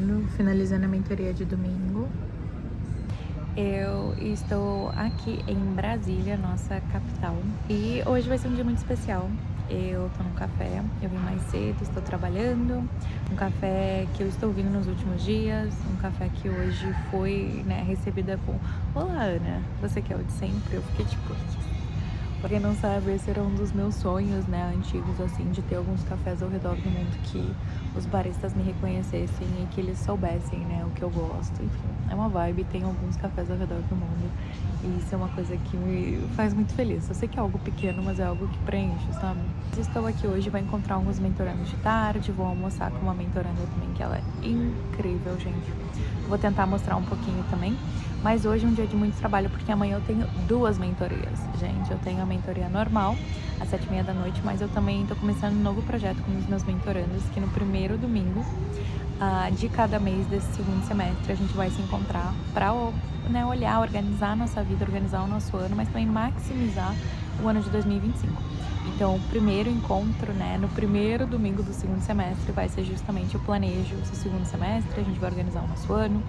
chegando, finalizando a mentoria de domingo. Eu estou aqui em Brasília, nossa capital, e hoje vai ser um dia muito especial. Eu tô num café, eu vim mais cedo, estou trabalhando, um café que eu estou vindo nos últimos dias, um café que hoje foi, recebida com "Olá, Ana, você que é o de sempre?" Eu fiquei tipo, pra quem não sabe, esse era um dos meus sonhos, antigos, assim, de ter alguns cafés ao redor do mundo que os baristas me reconhecessem e que eles soubessem, o que eu gosto. Enfim, é uma vibe, tem alguns cafés ao redor do mundo e isso é uma coisa que me faz muito feliz. Eu sei que é algo pequeno, mas é algo que preenche, sabe? Estou aqui hoje, vou encontrar alguns mentorandos de tarde, vou almoçar com uma mentoranda também, que ela é incrível, gente. Vou tentar mostrar um pouquinho também. Mas hoje é um dia de muito trabalho, porque amanhã eu tenho duas mentorias, gente. Eu tenho a mentoria normal, às 7h30 da noite, mas eu também estou começando um novo projeto com os meus mentorandos, que no primeiro domingo de cada mês desse segundo semestre a gente vai se encontrar para olhar, organizar a nossa vida, organizar o nosso ano, mas também maximizar o ano de 2025. Então, o primeiro encontro, no primeiro domingo do segundo semestre vai ser justamente o planejo do segundo semestre, a gente vai organizar o nosso ano,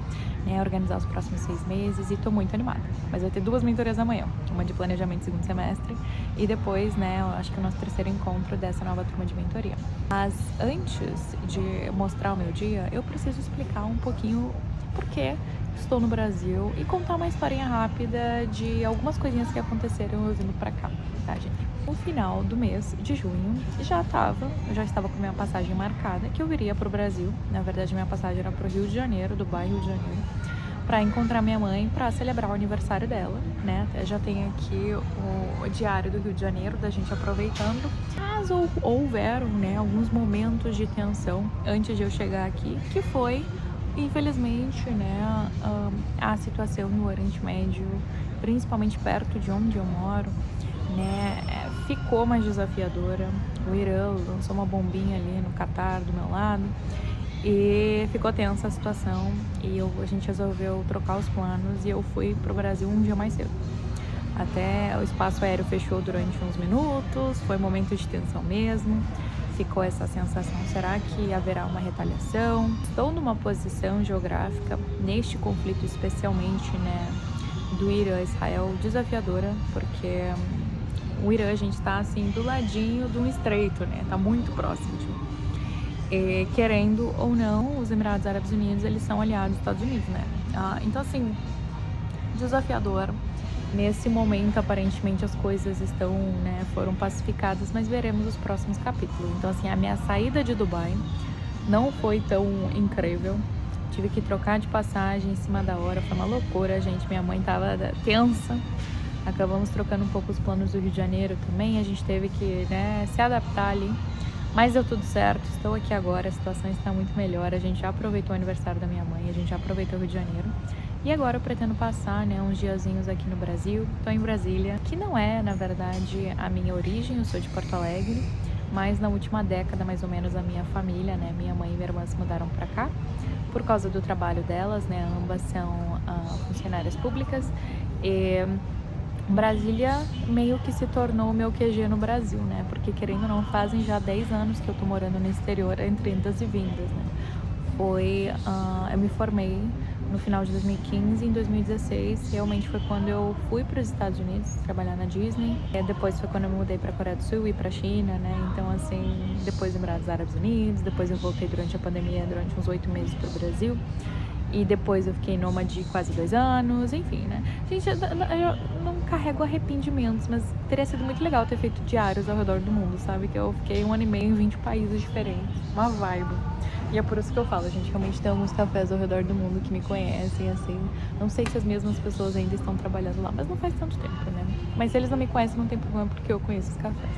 organizar os próximos 6 meses e tô muito animada. Mas vai ter duas mentorias amanhã, uma de planejamento do segundo semestre e depois, eu acho que o nosso terceiro encontro dessa nova turma de mentoria. Mas antes de mostrar o meu dia, eu preciso explicar um pouquinho por que estou no Brasil e contar uma historinha rápida de algumas coisinhas que aconteceram eu vindo pra cá, tá, gente? No final do mês de junho, eu já estava com minha passagem marcada, que eu viria pro Brasil. Na verdade, minha passagem era pro Rio de Janeiro, do bairro Rio de Janeiro, para encontrar minha mãe para celebrar o aniversário dela, Até já tem aqui o diário do Rio de Janeiro, da gente aproveitando. Mas houveram, alguns momentos de tensão antes de eu chegar aqui, que foi, infelizmente, a situação no Oriente Médio, principalmente perto de onde eu moro, ficou mais desafiadora. O Irã lançou uma bombinha ali no Catar do meu lado e ficou tensa a situação e a gente resolveu trocar os planos e eu fui pro Brasil um dia mais cedo. Até o espaço aéreo fechou durante uns minutos, foi um momento de tensão mesmo. Ficou essa sensação, será que haverá uma retaliação? Estou numa posição geográfica, neste conflito especialmente, do Irã a Israel, desafiadora, porque o Irã, a gente tá assim do ladinho de um estreito, tá muito próximo de mim. E, querendo ou não, os Emirados Árabes Unidos, eles são aliados dos Estados Unidos, então assim, desafiador. Nesse momento, aparentemente, as coisas foram pacificadas, mas veremos os próximos capítulos. Então, assim, a minha saída de Dubai não foi tão incrível. Tive que trocar de passagem em cima da hora, foi uma loucura, gente. Minha mãe tava tensa. Acabamos trocando um pouco os planos do Rio de Janeiro também. A gente teve que, se adaptar ali. Mas deu tudo certo, estou aqui agora, a situação está muito melhor. A gente já aproveitou o aniversário da minha mãe, a gente já aproveitou o Rio de Janeiro. E agora eu pretendo passar, uns diazinhos aqui no Brasil. Estou em Brasília, que não é, na verdade, a minha origem, eu sou de Porto Alegre. Mas na última década, mais ou menos, a minha família, minha mãe e minha irmã se mudaram para cá. Por causa do trabalho delas, ambas são funcionárias públicas. E Brasília meio que se tornou o meu QG no Brasil, porque querendo ou não, fazem já 10 anos que eu tô morando no exterior, entre indas e vindas, eu me formei no final de 2015 e em 2016 realmente foi quando eu fui para os Estados Unidos trabalhar na Disney. Depois foi quando eu me mudei para a Coreia do Sul e para a China, então assim, depois Emirados Árabes Unidos, depois eu voltei durante a pandemia, durante uns 8 meses para o Brasil. E depois eu fiquei nômade quase 2 anos, enfim, Gente, eu não carrego arrependimentos, mas teria sido muito legal ter feito diários ao redor do mundo, sabe? Que eu fiquei 1 ano e meio em 20 países diferentes, uma vibe. E é por isso que eu falo, gente, realmente tem alguns cafés ao redor do mundo que me conhecem, assim. Não sei se as mesmas pessoas ainda estão trabalhando lá, mas não faz tanto tempo, Mas se eles não me conhecem, não tem problema, porque eu conheço os cafés.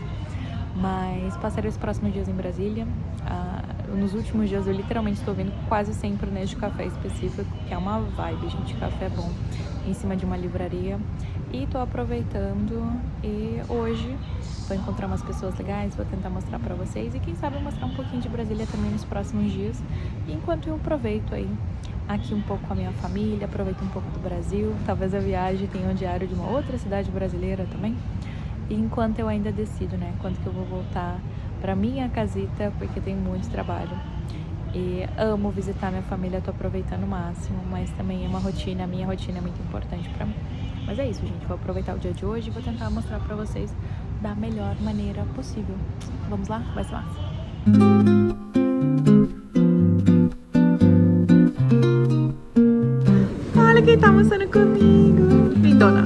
Mas passarei os próximos dias em Brasília. Nos últimos dias eu literalmente estou vindo quase sempre neste café específico, que é uma vibe, gente, café bom, em cima de uma livraria. E estou aproveitando e hoje vou encontrar umas pessoas legais, vou tentar mostrar para vocês e quem sabe mostrar um pouquinho de Brasília também nos próximos dias. Enquanto eu aproveito aí aqui um pouco com a minha família, aproveito um pouco do Brasil, talvez a viagem tenha um diário de uma outra cidade brasileira também. E enquanto eu ainda decido, quando que eu vou voltar para minha casita, porque tem muito trabalho. E amo visitar minha família, tô aproveitando o máximo, mas também é uma rotina, a minha rotina é muito importante pra mim. Mas é isso, gente, vou aproveitar o dia de hoje e vou tentar mostrar pra vocês da melhor maneira possível. Vamos lá? Vai ser massa. Olha quem tá almoçando comigo. Lindona.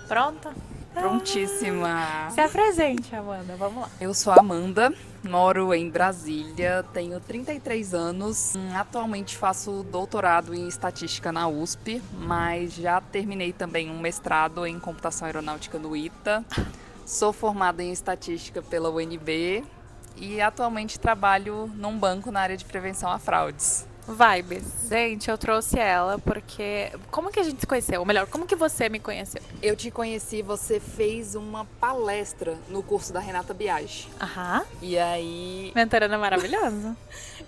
Pronta? Prontíssima! Se apresente, Amanda, vamos lá. Eu sou a Amanda, moro em Brasília, tenho 33 anos, atualmente faço doutorado em estatística na USP, mas já terminei também um mestrado em computação aeronáutica no ITA, sou formada em estatística pela UNB e atualmente trabalho num banco na área de prevenção a fraudes. Vibes. Gente, eu trouxe ela porque... Como que a gente se conheceu? Ou melhor, como que você me conheceu? Eu te conheci, você fez uma palestra no curso da Renata Biagi. Aham. E aí Mentorana maravilhosa.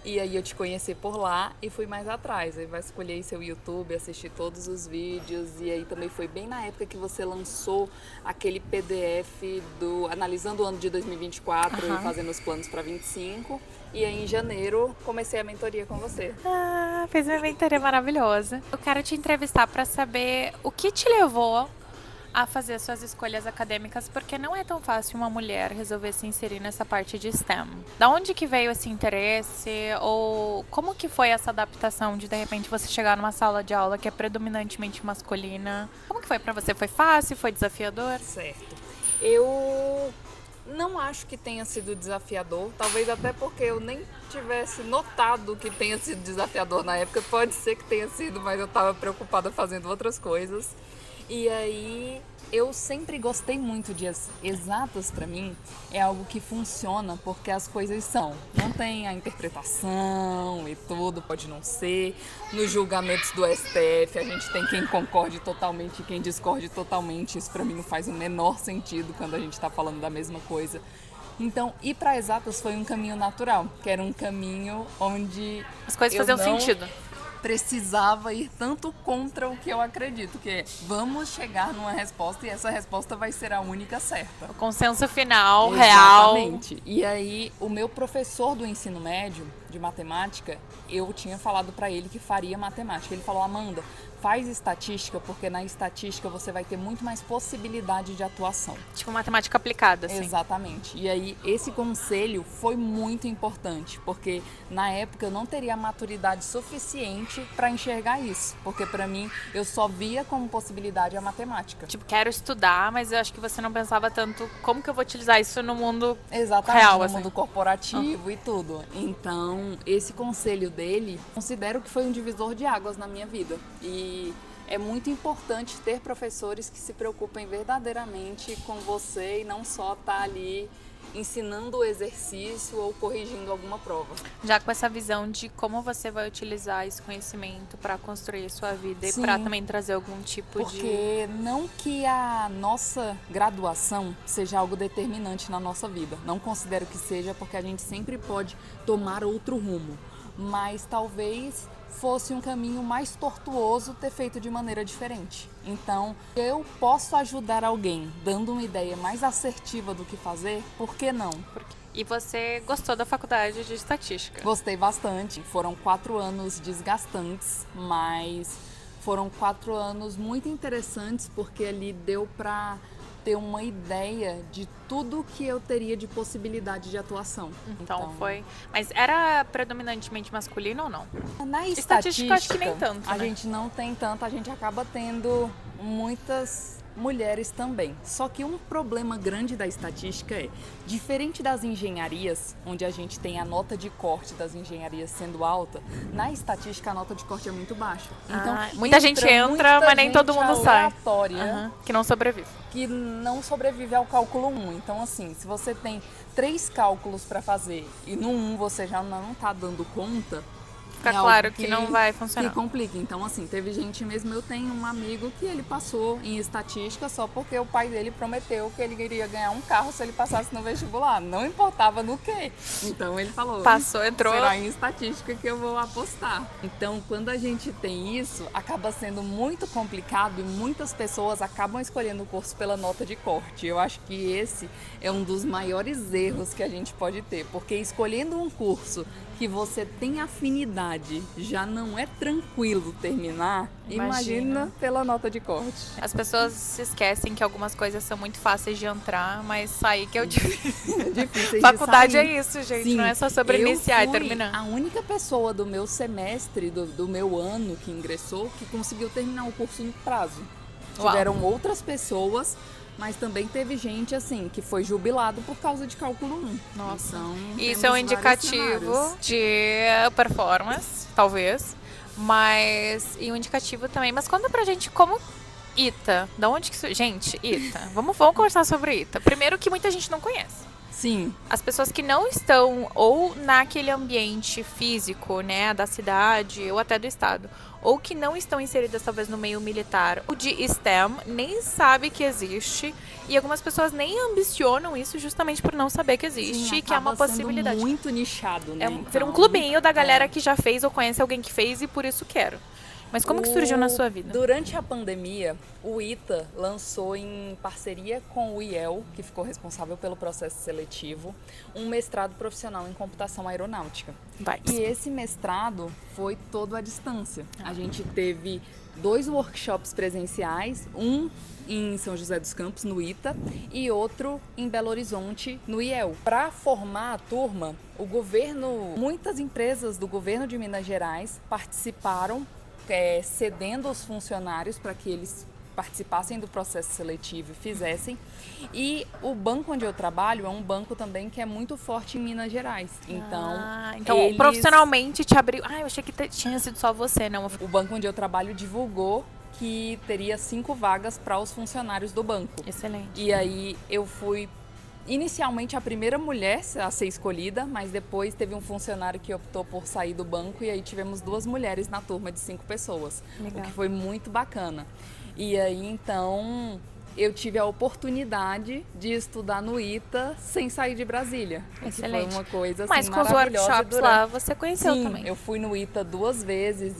eu te conheci por lá e fui mais atrás. Aí vai escolher aí seu YouTube, assistir todos os vídeos. E aí também foi bem na época que você lançou aquele PDF do Analisando o ano de 2024 e fazendo os planos para 25. E aí em janeiro comecei a mentoria com você. Ah, fez uma mentoria maravilhosa. Eu quero te entrevistar para saber o que te levou a fazer suas escolhas acadêmicas, porque não é tão fácil uma mulher resolver se inserir nessa parte de STEM. Da onde que veio esse interesse? Ou como que foi essa adaptação de repente você chegar numa sala de aula que é predominantemente masculina? Como que foi pra você? Foi fácil? Foi desafiador? Certo. Eu não acho que tenha sido desafiador, talvez até porque eu nem tivesse notado que tenha sido desafiador na época. Pode ser que tenha sido, mas eu estava preocupada fazendo outras coisas. E aí eu sempre gostei muito de exatas. Para mim é algo que funciona porque as coisas são. Não tem a interpretação e tudo, pode não ser. Nos julgamentos do STF a gente tem quem concorde totalmente e quem discorde totalmente. Isso para mim não faz o menor sentido quando a gente está falando da mesma coisa. Então, ir para exatas foi um caminho natural, que era um caminho onde as coisas faziam sentido. Precisava ir tanto contra o que eu acredito, que é, vamos chegar numa resposta e essa resposta vai ser a única certa. O consenso final, Exatamente. real. E aí, o meu professor do ensino médio, de matemática, eu tinha falado para ele que faria matemática. Ele falou, Amanda, faz estatística, porque na estatística você vai ter muito mais possibilidade de atuação. Tipo matemática aplicada, assim. Exatamente. E aí, esse conselho foi muito importante, porque na época eu não teria a maturidade suficiente para enxergar isso, porque para mim eu só via como possibilidade a matemática. Tipo, quero estudar, mas eu acho que você não pensava tanto como que eu vou utilizar isso no mundo Exatamente, real, no assim. mundo corporativo e tudo. Então, esse conselho dele, considero que foi um divisor de águas na minha vida. E é muito importante ter professores que se preocupem verdadeiramente com você e não só estar ali ensinando o exercício ou corrigindo alguma prova. Já com essa visão de como você vai utilizar esse conhecimento para construir a sua vida. Sim. E para também trazer algum tipo Porque não que a nossa graduação seja algo determinante na nossa vida. Não considero que seja, porque a gente sempre pode tomar outro rumo. Mas talvez fosse um caminho mais tortuoso ter feito de maneira diferente. Então, eu posso ajudar alguém dando uma ideia mais assertiva do que fazer, por que não? E você gostou da faculdade de estatística? Gostei bastante. Foram 4 anos desgastantes, mas foram 4 anos muito interessantes, porque ali deu para ter uma ideia de tudo que eu teria de possibilidade de atuação. Então foi... Mas era predominantemente masculino ou não? Na estatística acho que nem tanto, a né? gente não tem tanto, a gente acaba tendo muitas mulheres também. Só que um problema grande da estatística é, diferente das engenharias, onde a gente tem a nota de corte das engenharias sendo alta, na estatística a nota de corte é muito baixa. Então, muita gente entra, mas nem todo mundo sai. Que não sobrevive. Que não sobrevive ao cálculo 1. Então, assim, se você tem 3 cálculos para fazer e no 1 você já não está dando conta, fica É claro algo que não vai funcionar. Que complica. Então, assim, teve gente mesmo, eu tenho um amigo que ele passou em estatística só porque o pai dele prometeu que ele iria ganhar um carro se ele passasse no vestibular. Não importava no quê. Então ele falou, Passou, entrou. será em estatística que eu vou apostar. Então, quando a gente tem isso, acaba sendo muito complicado e muitas pessoas acabam escolhendo o curso pela nota de corte. Eu acho que esse é um dos maiores erros que a gente pode ter, porque escolhendo um curso que você tem afinidade, já não é tranquilo terminar, imagina pela nota de corte. As pessoas se esquecem que algumas coisas são muito fáceis de entrar, mas sair que é o difícil. Difícil Faculdade de sair. é isso, gente, Sim, não é só sobre iniciar e terminar. A única pessoa do meu semestre, do meu ano que ingressou, que conseguiu terminar o curso no prazo. Uau. Tiveram outras pessoas, mas também teve gente, assim, que foi jubilado por causa de cálculo 1. Nossa, então, isso é um indicativo de performance, talvez, mas e um indicativo também. Mas conta pra gente como ITA, da onde que isso... Gente, ITA, vamos conversar sobre ITA. Primeiro que muita gente não conhece. Sim. As pessoas que não estão ou naquele ambiente físico, né, da cidade ou até do estado, ou que não estão inseridas talvez no meio militar ou de STEM, nem sabe que existe, e algumas pessoas nem ambicionam isso justamente por não saber que existe. Sim, que é uma possibilidade. Muito nichado, né? Vira um clubinho da galera que já fez ou conhece alguém que fez e por isso quero. Mas como que surgiu na sua vida? Durante a pandemia, o ITA lançou em parceria com o IEL, que ficou responsável pelo processo seletivo, um mestrado profissional em computação aeronáutica. E esse mestrado foi todo à distância. A gente teve 2 workshops presenciais, um em São José dos Campos, no ITA, e outro em Belo Horizonte, no IEL. Para formar a turma, muitas empresas do governo de Minas Gerais participaram, cedendo os funcionários para que eles participassem do processo seletivo e fizessem. E o banco onde eu trabalho é um banco também que é muito forte em Minas Gerais. Então profissionalmente te abriu... eu achei que tinha sido só você, não. O banco onde eu trabalho divulgou que teria 5 vagas para os funcionários do banco. Excelente. E aí eu fui inicialmente a primeira mulher a ser escolhida, mas depois teve um funcionário que optou por sair do banco e aí tivemos 2 mulheres na turma de 5 pessoas. Legal. O que foi muito bacana. E aí então eu tive a oportunidade de estudar no ITA sem sair de Brasília. Excelente. Que foi uma coisa assim, mas com os maravilhosa. workshops lá você conheceu também. Eu fui no ITA 2 vezes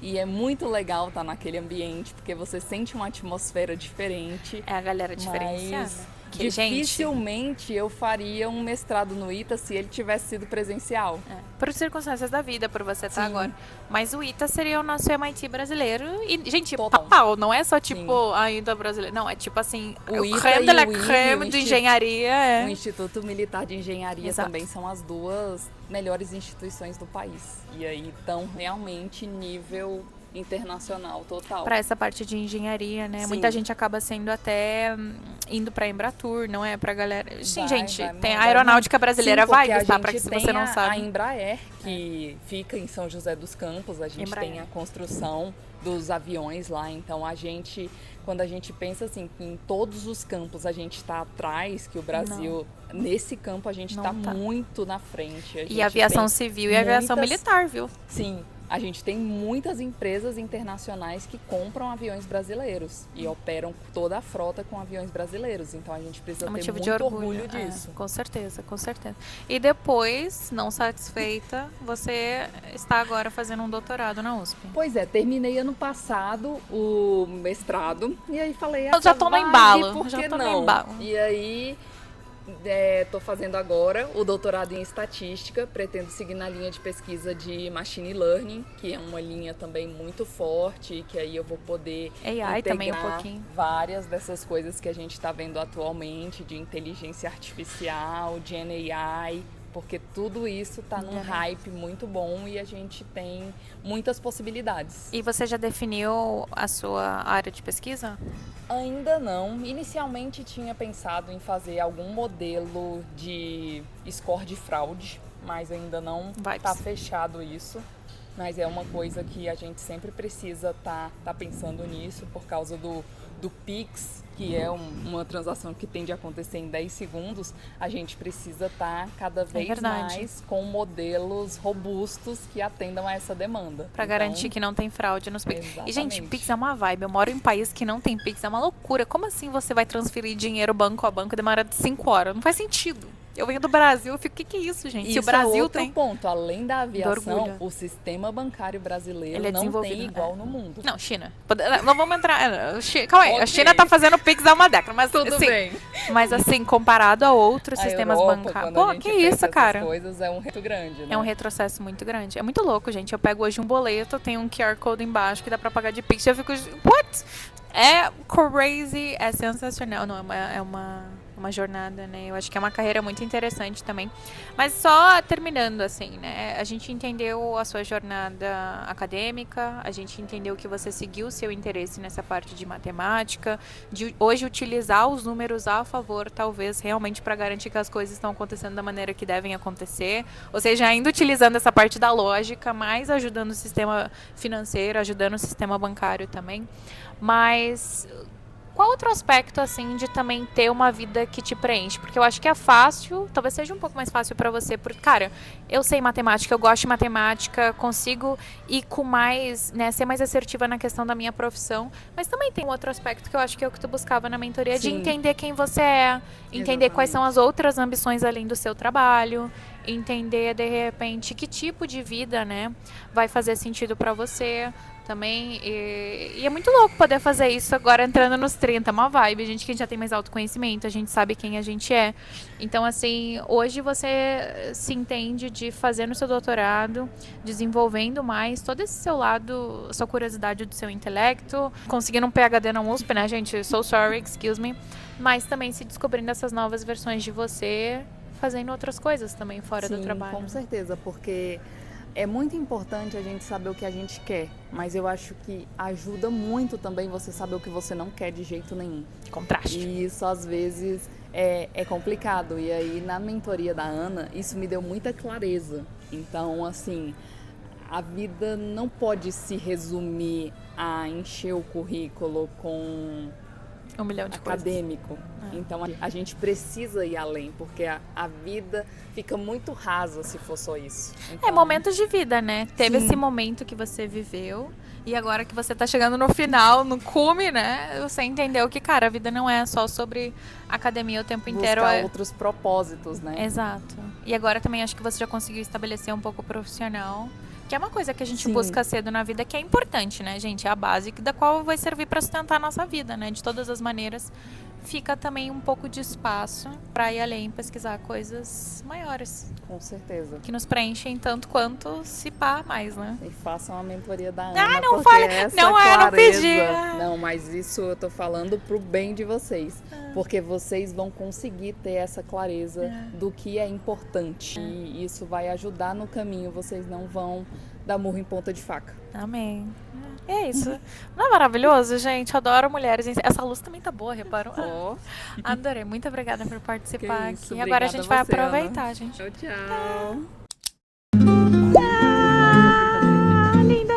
e é muito legal estar naquele ambiente, porque você sente uma atmosfera diferente. É a galera diferenciada. Dificilmente eu faria um mestrado no ITA se ele tivesse sido presencial. Por circunstâncias da vida, por você estar agora. Mas o ITA seria o nosso MIT brasileiro. E, gente, pau, não é só tipo ainda brasileiro. Não, é tipo assim, o ITA creme e de la o INE, creme de engenharia. O Instituto Militar de Engenharia Exato. também são as 2 melhores instituições do país. E aí estão realmente nível internacional total. Para essa parte de engenharia, né? Sim. Muita gente acaba sendo até indo para Embratur, não é? Pra galera. Sim, gente, tem a vai, aeronáutica brasileira, vai gostar, para que se você não a sabe. A Embraer, que fica em São José dos Campos, a gente tem a construção dos aviões lá, então quando a gente pensa assim, que em todos os campos a gente está atrás, que o Brasil, nesse campo a gente está muito na frente. E a aviação civil e a aviação militar, viu? Sim. A gente tem muitas empresas internacionais que compram aviões brasileiros e operam toda a frota com aviões brasileiros. Então a gente precisa ter muito orgulho disso. Com certeza, com certeza. E depois, não satisfeita, você está agora fazendo um doutorado na USP. Pois é, terminei ano passado o mestrado e aí falei... Eu já tô no embalo. E aí... Estou fazendo agora o doutorado em estatística, pretendo seguir na linha de pesquisa de machine learning, que é uma linha também muito forte, que aí eu vou poder AI também um pouquinho. Várias dessas coisas que a gente está vendo atualmente, de inteligência artificial, de AI, porque tudo isso está num hype muito bom e a gente tem muitas possibilidades. E você já definiu a sua área de pesquisa? Ainda não. Inicialmente tinha pensado em fazer algum modelo de score de fraude, mas ainda não está fechado isso. mas é uma coisa que a gente sempre precisa tá pensando nisso por causa do Pix, que é uma transação que tende a acontecer em 10 segundos, a gente precisa estar cada vez mais com modelos robustos que atendam a essa demanda. Para garantir que não tem fraude nos Pix. Exatamente. E, gente, Pix é uma vibe. Eu moro em um país que não tem Pix, é uma loucura. Como assim você vai transferir dinheiro banco a banco e demora 5 horas? Não faz sentido. Eu venho do Brasil, eu fico, o que é isso, gente? Se o Brasil é outro tem ponto. Além da aviação, o sistema bancário brasileiro não tem igual no mundo. Não, China. Não vamos entrar... Calma aí, okay. A China tá fazendo Pix há uma década, mas tudo assim, bem. Mas assim, comparado a outros sistemas bancários... Pô, que isso, cara? Coisas é um reto grande, né? É um retrocesso muito grande. É muito louco, gente. Eu pego hoje um boleto, tem um QR Code embaixo que dá pra pagar de Pix. Eu fico, what? É crazy, é sensacional. Não, é uma jornada, né? Eu acho que é uma carreira muito interessante também. Mas só terminando, assim, né? A gente entendeu a sua jornada acadêmica, a gente entendeu que você seguiu o seu interesse nessa parte de matemática, de hoje utilizar os números a favor, talvez, realmente para garantir que as coisas estão acontecendo da maneira que devem acontecer. Ou seja, ainda utilizando essa parte da lógica, mas ajudando o sistema financeiro, ajudando o sistema bancário também. Mas qual outro aspecto, assim, de também ter uma vida que te preenche? Porque eu acho que é fácil, talvez seja um pouco mais fácil pra você, porque, cara, eu sei matemática, eu gosto de matemática, consigo ir com mais, né, ser mais assertiva na questão da minha profissão, mas também tem um outro aspecto que eu acho que é o que tu buscava na mentoria, de entender quem você é, entender quais são as outras ambições além do seu trabalho, entender, de repente, que tipo de vida, né, vai fazer sentido pra você também, e é muito louco poder fazer isso agora entrando nos 30, uma vibe, a gente que já tem mais autoconhecimento, a gente sabe quem a gente é. Então, assim, hoje você se entende de fazer no seu doutorado, desenvolvendo mais todo esse seu lado, sua curiosidade do seu intelecto, conseguindo um PhD na USP, né, gente? So sorry, excuse me. Mas também se descobrindo essas novas versões de você, fazendo outras coisas também fora do trabalho. Com certeza, porque é muito importante a gente saber o que a gente quer, mas eu acho que ajuda muito também você saber o que você não quer de jeito nenhum. Contraste. E isso, às vezes, é complicado. E aí, na mentoria da Ana, isso me deu muita clareza. Então, assim, a vida não pode se resumir a encher o currículo com um milhão de acadêmico. Então a gente precisa ir além, porque a vida fica muito rasa se for só isso. Então, é momentos de vida, né? Teve esse momento que você viveu e agora que você tá chegando no final, no cume, né? Você entendeu que, cara, a vida não é só sobre academia o tempo inteiro. Buscar outros propósitos, né? Exato. E agora também acho que você já conseguiu estabelecer um pouco profissional, que é uma coisa que a gente busca cedo na vida, que é importante, né, gente? É a base da qual vai servir para sustentar a nossa vida, né? De todas as maneiras, fica também um pouco de espaço para ir além, pesquisar coisas maiores. Com certeza. Que nos preenchem tanto quanto se pá mais, né? E façam a mentoria da Ana, não porque fale, essa não clareza, não pedi. Não, mas isso eu tô falando pro bem de vocês. Porque vocês vão conseguir ter essa clareza do que é importante. E isso vai ajudar no caminho, vocês não vão dar murro em ponta de faca. Amém. É isso. Não é maravilhoso, gente? Adoro mulheres. Essa luz também tá boa, reparou? Adorei. Muito obrigada por participar aqui. Obrigada, agora a gente vai aproveitar, Ana. gente. Tchau, tchau. Linda!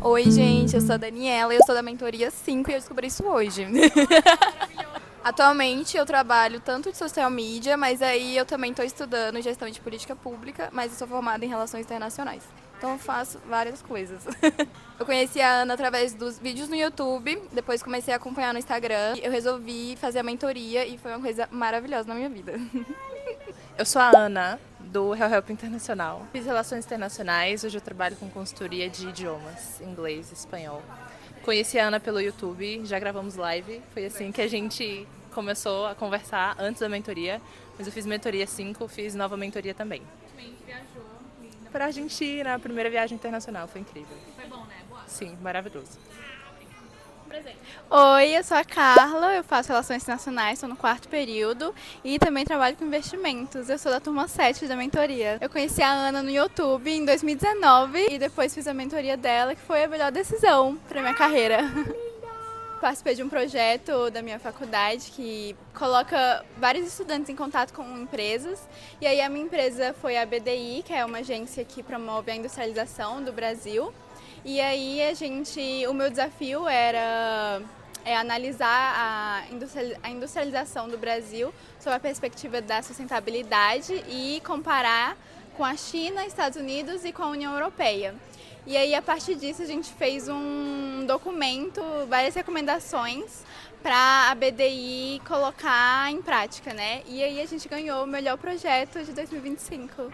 Oi, gente, eu sou a Daniela, eu sou da mentoria 5 e eu descobri isso hoje. Atualmente eu trabalho tanto de social media, mas aí eu também estou estudando gestão de política pública, mas eu sou formada em relações internacionais. Então eu faço várias coisas. Eu conheci a Ana através dos vídeos no YouTube, depois comecei a acompanhar no Instagram. Eu resolvi fazer a mentoria e foi uma coisa maravilhosa na minha vida. Eu sou a Ana, do Help Internacional. Fiz relações internacionais, hoje eu trabalho com consultoria de idiomas, inglês e espanhol. Conheci a Ana pelo YouTube, já gravamos live, foi assim que a gente começou a conversar antes da mentoria, mas eu fiz mentoria 5, fiz nova mentoria também. Também viajou, linda. Para a Argentina, a primeira viagem internacional, foi incrível. Foi bom, né? Boa. Sim, maravilhoso. Oi, eu sou a Carla, eu faço Relações Internacionais, estou no 4º período e também trabalho com investimentos. Eu sou da turma 7 da mentoria. Eu conheci a Ana no YouTube em 2019 e depois fiz a mentoria dela, que foi a melhor decisão para minha carreira. participei de um projeto da minha faculdade que coloca vários estudantes em contato com empresas. E aí a minha empresa foi a BDI, que é uma agência que promove a industrialização do Brasil. E aí o meu desafio era analisar a industrialização do Brasil sob a perspectiva da sustentabilidade e comparar com a China, Estados Unidos e com a União Europeia. E aí, a partir disso, a gente fez um documento, várias recomendações para a BDI colocar em prática, né? E aí a gente ganhou o melhor projeto de 2025.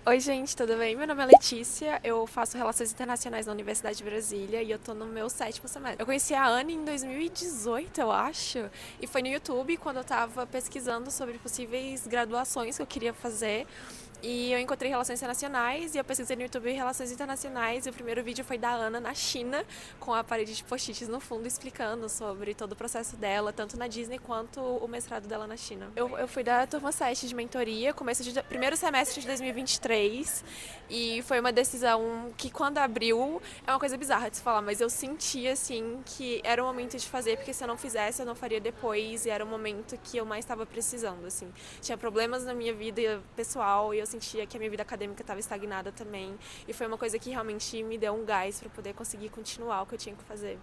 Oi, gente, tudo bem? Meu nome é Letícia, eu faço Relações Internacionais na Universidade de Brasília e eu tô no meu 7º semestre. Eu conheci a Anne em 2018, eu acho, e foi no YouTube quando eu tava pesquisando sobre possíveis graduações que eu queria fazer. E eu encontrei Relações Internacionais e eu pesquisei no YouTube Relações Internacionais e o primeiro vídeo foi da Ana na China, com a parede de post-its no fundo explicando sobre todo o processo dela, tanto na Disney quanto o mestrado dela na China. Eu fui da turma 7 de mentoria, primeiro semestre de 2023 e foi uma decisão que quando abriu, é uma coisa bizarra de se falar, mas eu senti assim que era o momento de fazer, porque se eu não fizesse eu não faria depois e era o momento que eu mais estava precisando, assim. Tinha problemas na minha vida pessoal e eu sentia que a minha vida acadêmica estava estagnada também. E foi uma coisa que realmente me deu um gás para poder conseguir continuar o que eu tinha que fazer.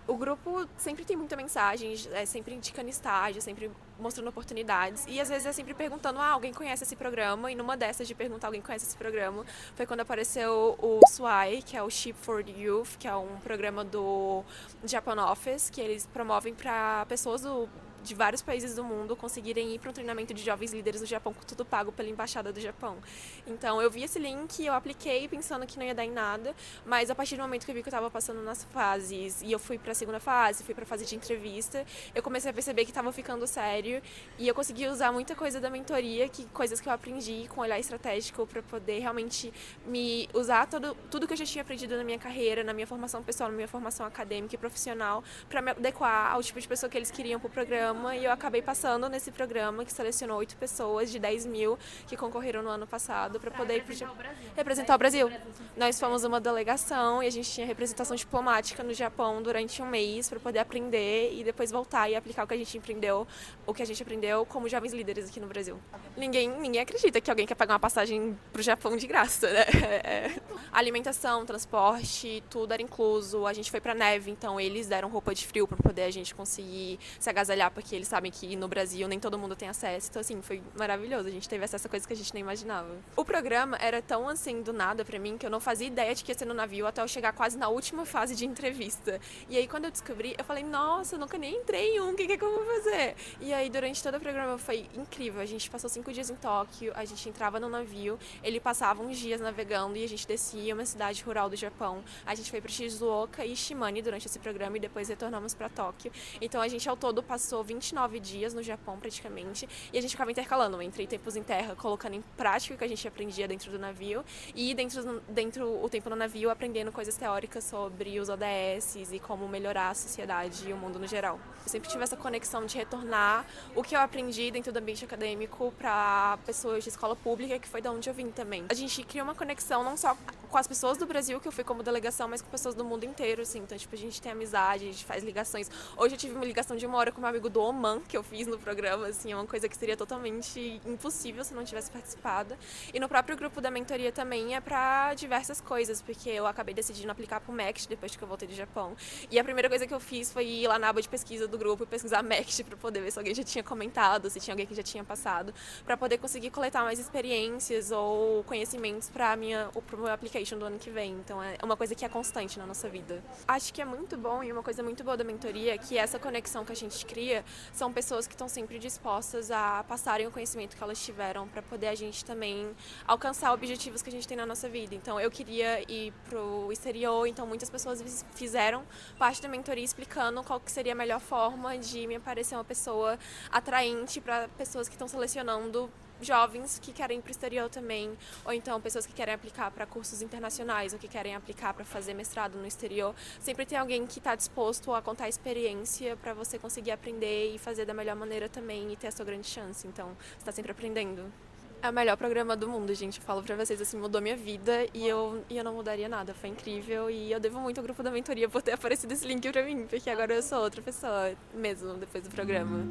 O grupo sempre tem muita mensagem, sempre indicando estágio, sempre mostrando oportunidades. E às vezes é sempre perguntando, alguém conhece esse programa? E numa dessas de perguntar alguém conhece esse programa, foi quando apareceu o SWAI, que é o Ship for Youth, que é um programa do Japan Office, que eles promovem para pessoas de vários países do mundo conseguirem ir para um treinamento de jovens líderes no Japão com tudo pago pela Embaixada do Japão. Então eu vi esse link, eu apliquei pensando que não ia dar em nada, mas a partir do momento que eu vi que eu estava passando nas fases e eu fui para a segunda fase, fui para a fase de entrevista, eu comecei a perceber que estava ficando sério e eu consegui usar muita coisa da mentoria, coisas que eu aprendi com olhar estratégico para poder realmente me usar tudo que eu já tinha aprendido na minha carreira, na minha formação pessoal, na minha formação acadêmica e profissional, para me adequar ao tipo de pessoa que eles queriam para o programa. E eu acabei passando nesse programa que selecionou 8 pessoas de 10 mil que concorreram no ano passado para poder representar o Brasil. Nós fomos uma delegação e a gente tinha representação diplomática no Japão durante um mês para poder aprender e depois voltar e aplicar o que a gente aprendeu como jovens líderes aqui no Brasil. Ninguém acredita que alguém quer pagar uma passagem pro Japão de graça, né? Alimentação, transporte, tudo era incluso. A gente foi pra neve, então eles deram roupa de frio para poder a gente conseguir se agasalhar, porque eles sabem que no Brasil nem todo mundo tem acesso. Então, assim, foi maravilhoso. A gente teve acesso a coisas que a gente nem imaginava. O programa era tão, assim, do nada pra mim, que eu não fazia ideia de que ia ser no navio até eu chegar quase na última fase de entrevista. E aí, quando eu descobri, eu falei, nossa, eu nunca nem entrei em um, o que é que eu vou fazer? E aí, durante todo o programa foi incrível. A gente passou 5 dias em Tóquio, a gente entrava no navio, ele passava uns dias navegando e a gente descia uma cidade rural do Japão. A gente foi pra Shizuoka e Shimane durante esse programa e depois retornamos pra Tóquio. Então, a gente, ao todo, passou 29 dias no Japão, praticamente, e a gente ficava intercalando entre tempos em terra, colocando em prática o que a gente aprendia dentro do navio, e dentro o tempo no navio, aprendendo coisas teóricas sobre os ODS e como melhorar a sociedade e o mundo no geral. Eu sempre tive essa conexão de retornar o que eu aprendi dentro do ambiente acadêmico para pessoas de escola pública, que foi de onde eu vim também. A gente cria uma conexão não só com as pessoas do Brasil, que eu fui como delegação, mas com pessoas do mundo inteiro, assim. Então, tipo, a gente tem amizade, a gente faz ligações. Hoje eu tive uma ligação de 1 hora com meu amigo do Oman, que eu fiz no programa, assim, é uma coisa que seria totalmente impossível se não tivesse participado. E no próprio grupo da mentoria também é para diversas coisas, porque eu acabei decidindo aplicar pro MECT depois que eu voltei do Japão. E a primeira coisa que eu fiz foi ir lá na aba de pesquisa do grupo e pesquisar MECT para poder ver se alguém já tinha comentado, se tinha alguém que já tinha passado, para poder conseguir coletar mais experiências ou conhecimentos para pro meu application do ano que vem. Então é uma coisa que é constante na nossa vida. Acho que é muito bom e uma coisa muito boa da mentoria é que essa conexão que a gente cria são pessoas que estão sempre dispostas a passarem o conhecimento que elas tiveram para poder a gente também alcançar objetivos que a gente tem na nossa vida. Então eu queria ir pro exterior, então muitas pessoas fizeram parte da mentoria explicando qual que seria a melhor forma de me parecer uma pessoa atraente para pessoas que estão selecionando jovens que querem ir para o exterior também, ou então pessoas que querem aplicar para cursos internacionais, ou que querem aplicar para fazer mestrado no exterior. Sempre tem alguém que está disposto a contar a experiência para você conseguir aprender e fazer da melhor maneira também e ter a sua grande chance. Então, você está sempre aprendendo. É o melhor programa do mundo, gente. Eu falo pra vocês, assim, mudou minha vida e eu não mudaria nada. Foi incrível e eu devo muito ao grupo da mentoria por ter aparecido esse link pra mim, porque agora eu sou outra pessoa mesmo depois do programa.